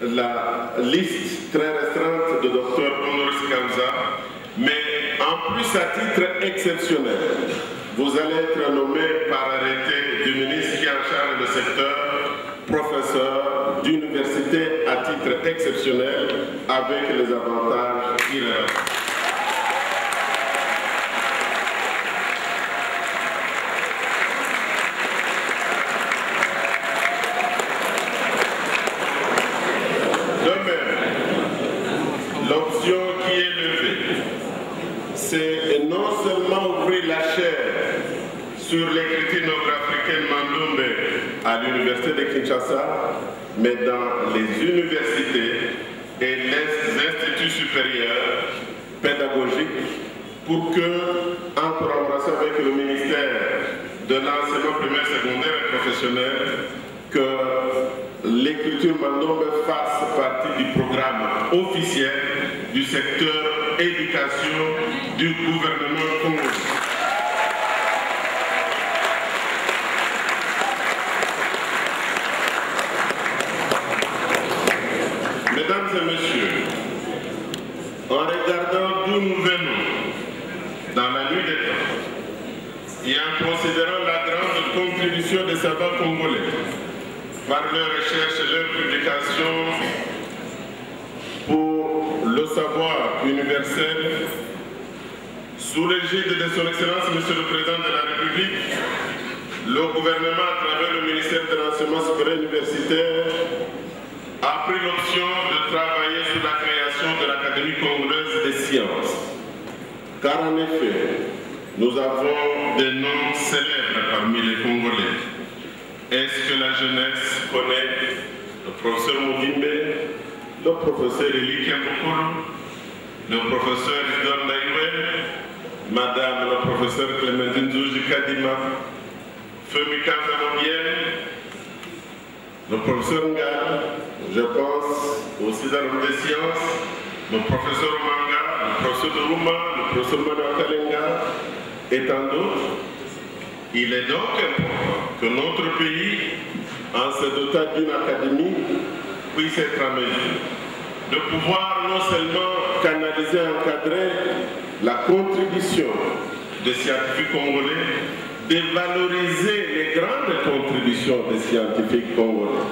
la liste très restreinte de Dr Honoris Causa, mais en plus à titre exceptionnel, vous allez être nommé par arrêté du ministre qui est en charge du secteur professeur d'université à titre exceptionnel avec les avantages irréversibles. L'option qui est levée, c'est non seulement ouvrir la chaire sur l'écriture nord-africaine Mandombe à l'université de Kinshasa, mais dans les universités et les instituts supérieurs pédagogiques pour que, en collaboration avec le ministère de l'enseignement primaire, secondaire et professionnel, que l'écriture Mandombe fasse partie du programme officiel du secteur éducation du gouvernement congolais. Mesdames et messieurs, en regardant d'où nous venons dans la nuit des temps et en considérant la grande contribution des savants congolais par leurs recherches et leurs publications pour le savoir universel, sous l'égide de son Excellence, Monsieur le Président de la République, le gouvernement, à travers le ministère de l'Enseignement supérieur universitaire, a pris l'option de travailler sur la création de l'Académie congolaise des sciences. Car en effet, nous avons des noms célèbres parmi les Congolais. Est-ce que la jeunesse connaît le professeur Mugimbe, le professeur Eli Kembokolo, le professeur Isidore Ndaïwe, Madame le professeur Clémentine Zouji Kadima, Femi Kanzamobienne, le professeur Nga, je pense aussi dans le des sciences, le professeur Manga, le professeur de Ruma, le professeur Manakalenga et tant d'autres. Il est donc important que notre pays, en se dotant d'une académie, puisse être en mesure de pouvoir non seulement canaliser et encadrer la contribution des scientifiques congolais, de valoriser les grandes contributions des scientifiques congolais.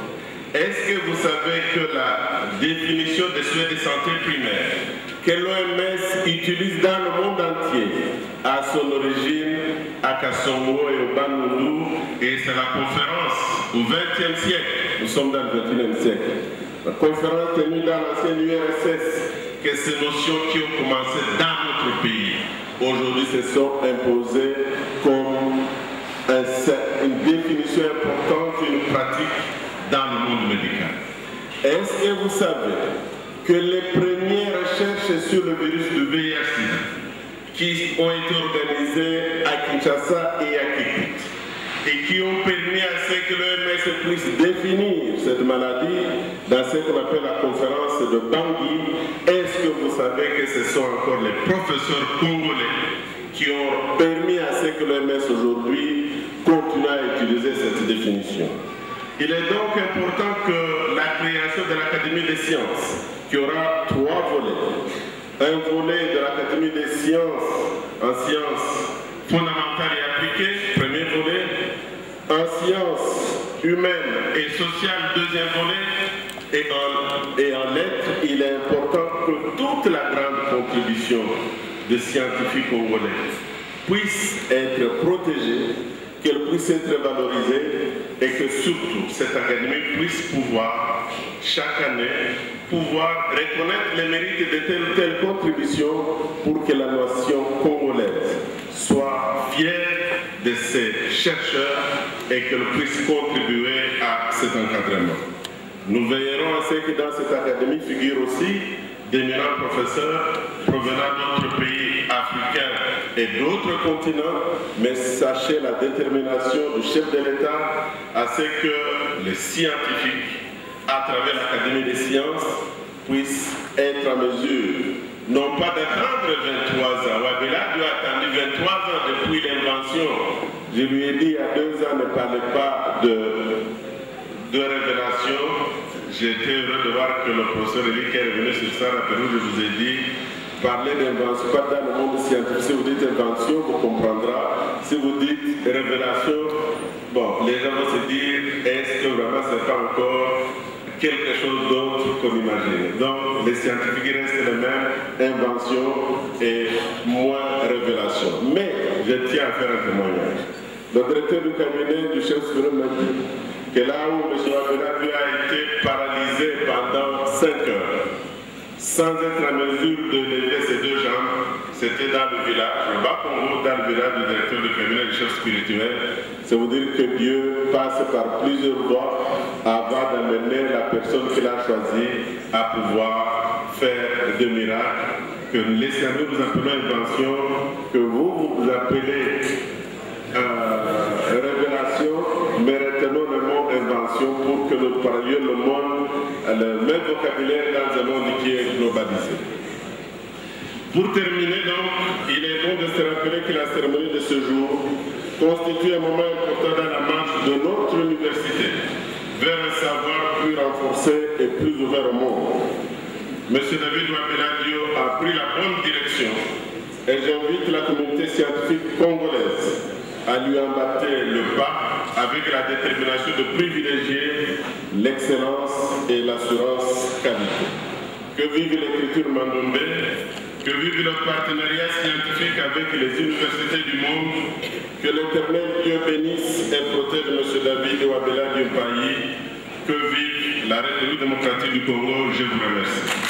Est-ce que vous savez que la définition des soins de santé primaire que l'OMS utilise dans le monde entier a son origine à Kassongo et au Bandundu, et c'est la conférence au XXe siècle, nous sommes dans le XXIe siècle, la conférence tenue dans l'ancienne URSS, que ces notions qui ont commencé dans notre pays, aujourd'hui se sont imposées comme une définition importante, une pratique dans le monde médical. Est-ce que vous savez que les premières recherches sur le virus du VIH qui ont été organisées à Kinshasa et à Kikwit et qui ont permis à ce que l'OMS puisse définir cette maladie dans ce qu'on appelle la conférence de Bangui, est-ce que vous savez que ce sont encore les professeurs congolais qui ont permis à ce que l'OMS aujourd'hui continue à utiliser cette définition? Il est donc important que la création de l'Académie des sciences, qui aura 3 volets, un volet de l'Académie des sciences en sciences fondamentales et appliquées, premier volet, en sciences humaines et sociales, deuxième volet, et en lettres, il est important que toute la grande contribution des scientifiques congolais puisse être protégée, qu'elle puisse être valorisée et que surtout cette académie puisse pouvoir, chaque année, pouvoir reconnaître les mérites de telle ou telle contribution pour que la nation congolaise soit fière de ses chercheurs et qu'elle puisse contribuer à cet encadrement. Nous veillerons à ce que dans cette académie figurent aussi d'éminents professeurs provenant d'autres pays africains et d'autres continents, mais sachez la détermination du chef de l'État à ce que les scientifiques, à travers l'Académie des sciences, puissent être en mesure, non pas d'attendre 23 ans. Wabila lui a attendu 23 ans depuis l'invention. Je lui ai dit il y a 2 ans, ne parlez pas de révélation. j'étais heureux de voir que le professeur Elie qui est revenu sur ça, rappelez-vous, je vous ai dit, parler d'invention, pas dans le monde scientifique, si vous dites invention, vous comprendrez. Si vous dites révélation, bon, les gens vont se dire, est-ce que vraiment c'est pas encore quelque chose d'autre qu'on imagine. Donc les scientifiques restent les mêmes, invention et moins révélation. Mais je tiens à faire un témoignage. Le directeur du cabinet du chef suprême m'a dit que là où M. Abdelhadi a été paralysé pendant 5 heures, sans être en mesure de lever ses 2 jambes, c'était dans le village, le Bas-Congo, dans le village du directeur du cabinet du chef spirituel. C'est vous dire que Dieu passe par plusieurs voies avant d'amener la personne qu'il a choisie à pouvoir faire des miracles, que les scientifiques nous appelons invention, que vous appelez révélation, mais retenons le mot invention pour que nous parlions le monde, le même vocabulaire dans un monde qui est globalisé. Pour terminer donc, il est bon de se rappeler que la cérémonie de ce jour constitue un moment important dans la marche de notre université vers un savoir plus renforcé et plus ouvert au monde. M. David Wabeladio a pris la bonne direction et j'invite la communauté scientifique congolaise à lui emboîter le pas avec la détermination de privilégier l'excellence et l'assurance qualité. Que vive l'écriture Mandombe, que vive le partenariat scientifique avec les universités du monde, que l'Éternel Dieu bénisse et protège M. David Wabeladio du pays, que vive la République démocratique du Congo. Je vous remercie.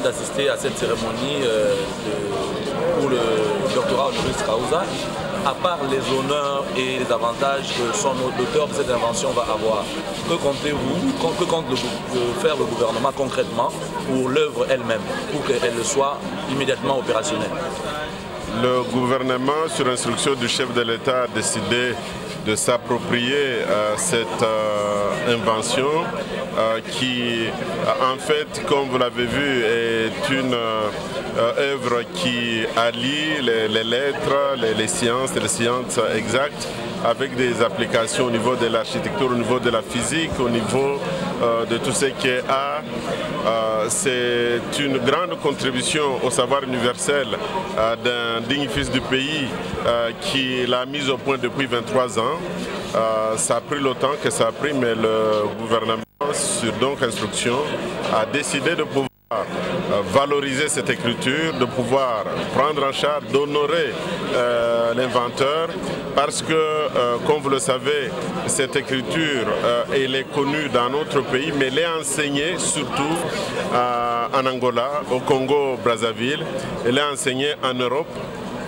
d'assister à cette cérémonie pour le doctorat honoris causa. À part les honneurs et les avantages que l'auteur de cette invention va avoir, que comptez-vous, que compte faire le gouvernement concrètement pour l'œuvre elle-même, pour qu'elle soit immédiatement opérationnelle? Le gouvernement, sur instruction du chef de l'État, a décidé de s'approprier cette invention qui, en fait, comme vous l'avez vu, est une œuvre qui allie les lettres, les sciences exactes, avec des applications au niveau de l'architecture, au niveau de la physique, au niveau de tout ce qui est art. C'est une grande contribution au savoir universel d'un digne fils du pays qui l'a mise au point depuis 23 ans. Ça a pris le temps que ça a pris, mais le gouvernement, sur donc instruction, a décidé de pouvoir valoriser cette écriture, de pouvoir prendre en charge, d'honorer l'inventeur, parce que, comme vous le savez, cette écriture, elle est connue dans notre pays, mais elle est enseignée surtout en Angola, au Congo-Brazzaville, elle est enseignée en Europe,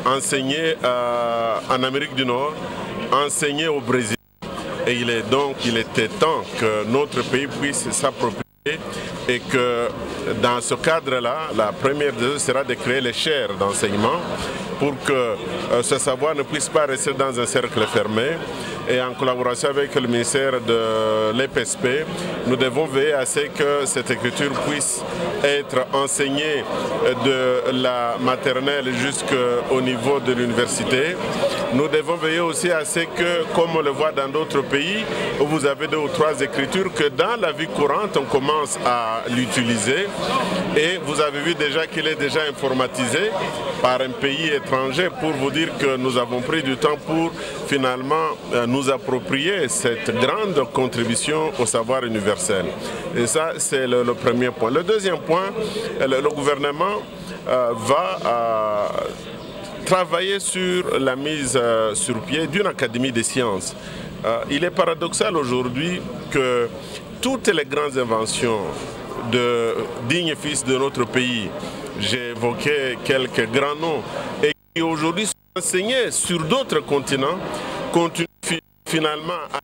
enseignée en Amérique du Nord, enseignée au Brésil. Et il était temps que notre pays puisse s'approprier et que dans ce cadre-là, la première des choses sera de créer les chaires d'enseignement pour que ce savoir ne puisse pas rester dans un cercle fermé. Et en collaboration avec le ministère de l'EPSP, nous devons veiller à ce que cette écriture puisse être enseignée de la maternelle jusqu'au niveau de l'université. Nous devons veiller aussi à ce que, comme on le voit dans d'autres pays, où vous avez 2 ou 3 écritures, que dans la vie courante, on commence à l'utiliser. Et vous avez vu déjà qu'il est déjà informatisé par un pays étranger, pour vous dire que nous avons pris du temps pour finalement nous approprier cette grande contribution au savoir universel. Et ça, c'est le premier point. Le deuxième point, le gouvernement va travailler sur la mise sur pied d'une académie des sciences. Il est paradoxal aujourd'hui que toutes les grandes inventions de dignes fils de notre pays, j'ai évoqué quelques grands noms, et qui aujourd'hui sont enseignés sur d'autres continents, continuent finalement à